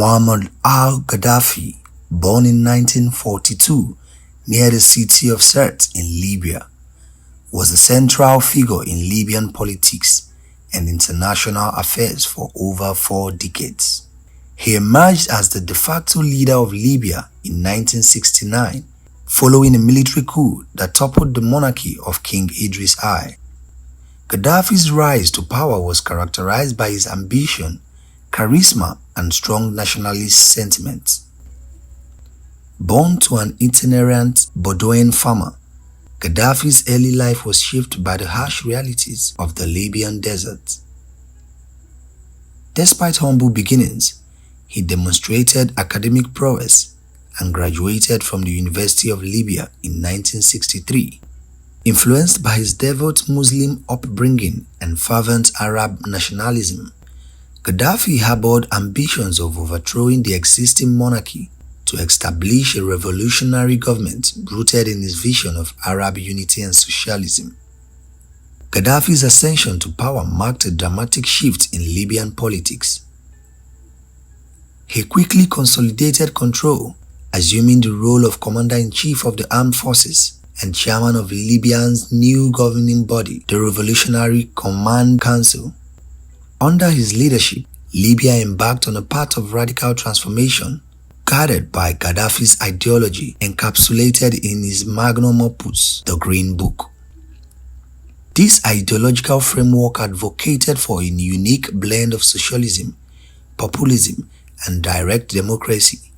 Muammar Al-Gaddafi, born in 1942 near the city of Sirte in Libya, was a central figure in Libyan politics and international affairs for over 4 decades. He emerged as the de facto leader of Libya in 1969 following a military coup that toppled the monarchy of King Idris I. Gaddafi's rise to power was characterized by his ambition, charisma, and strong nationalist sentiments. Born to an itinerant Bedouin farmer, Gaddafi's early life was shaped by the harsh realities of the Libyan desert. Despite humble beginnings, he demonstrated academic prowess and graduated from the University of Libya in 1963. Influenced by his devout Muslim upbringing and fervent Arab nationalism, Gaddafi harbored ambitions of overthrowing the existing monarchy to establish a revolutionary government rooted in his vision of Arab unity and socialism. Gaddafi's ascension to power marked a dramatic shift in Libyan politics. He quickly consolidated control, assuming the role of commander-in-chief of the armed forces and chairman of Libya's new governing body, the Revolutionary Command Council. Under his leadership, Libya embarked on a path of radical transformation, guided by Gaddafi's ideology encapsulated in his magnum opus, the Green Book. This ideological framework advocated for a unique blend of socialism, populism, and direct democracy,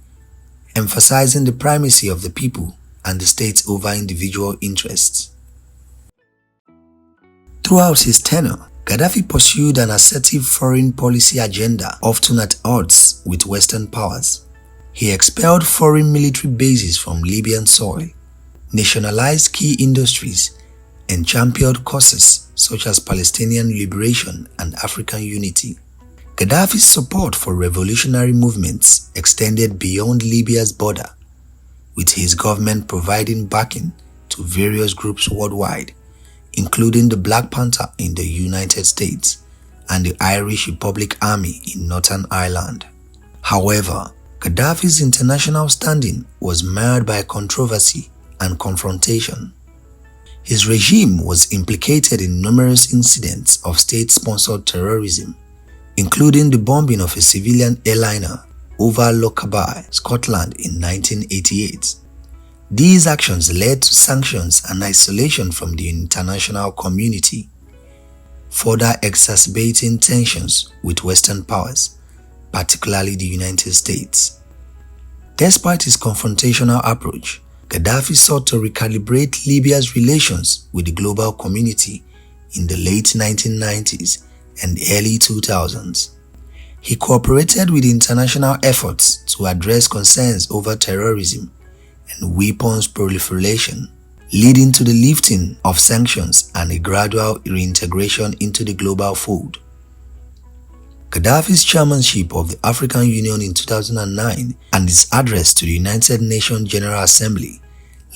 emphasizing the primacy of the people and the state over individual interests. Throughout his tenure, Gaddafi pursued an assertive foreign policy agenda often at odds with Western powers. He expelled foreign military bases from Libyan soil, nationalized key industries, and championed causes such as Palestinian liberation and African unity. Gaddafi's support for revolutionary movements extended beyond Libya's border, with his government providing backing to various groups worldwide, including the Black Panther in the United States and the Irish Republic Army in Northern Ireland. However, Gaddafi's international standing was marred by controversy and confrontation. His regime was implicated in numerous incidents of state-sponsored terrorism, including the bombing of a civilian airliner over Lochaber, Scotland in 1988. These actions led to sanctions and isolation from the international community, further exacerbating tensions with Western powers, particularly the United States. Despite his confrontational approach, Gaddafi sought to recalibrate Libya's relations with the global community in the late 1990s and early 2000s. He cooperated with international efforts to address concerns over terrorism and weapons proliferation, leading to the lifting of sanctions and a gradual reintegration into the global fold. Gaddafi's chairmanship of the African Union in 2009 and his address to the United Nations General Assembly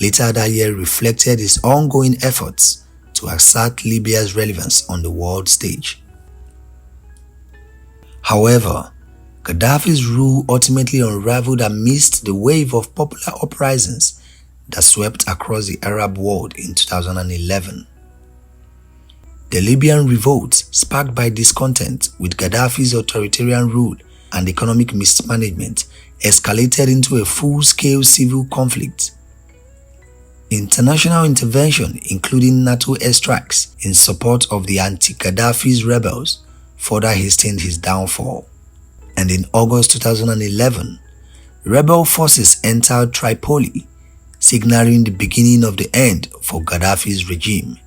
later that year reflected his ongoing efforts to assert Libya's relevance on the world stage. However, Gaddafi's rule ultimately unraveled amidst the wave of popular uprisings that swept across the Arab world in 2011. The Libyan revolt, sparked by discontent with Gaddafi's authoritarian rule and economic mismanagement, escalated into a full-scale civil conflict. International intervention, including NATO airstrikes in support of the anti-Gaddafi's rebels, further hastened his downfall. And in August 2011, rebel forces entered Tripoli, signaling the beginning of the end for Gaddafi's regime.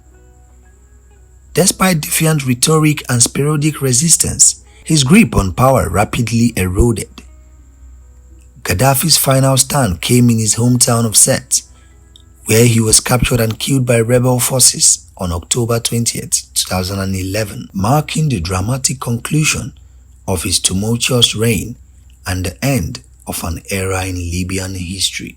Despite defiant rhetoric and sporadic resistance, his grip on power rapidly eroded. Gaddafi's final stand came in his hometown of Sirte, where he was captured and killed by rebel forces on October 20, 2011, marking the dramatic conclusion of his tumultuous reign and the end of an era in Libyan history.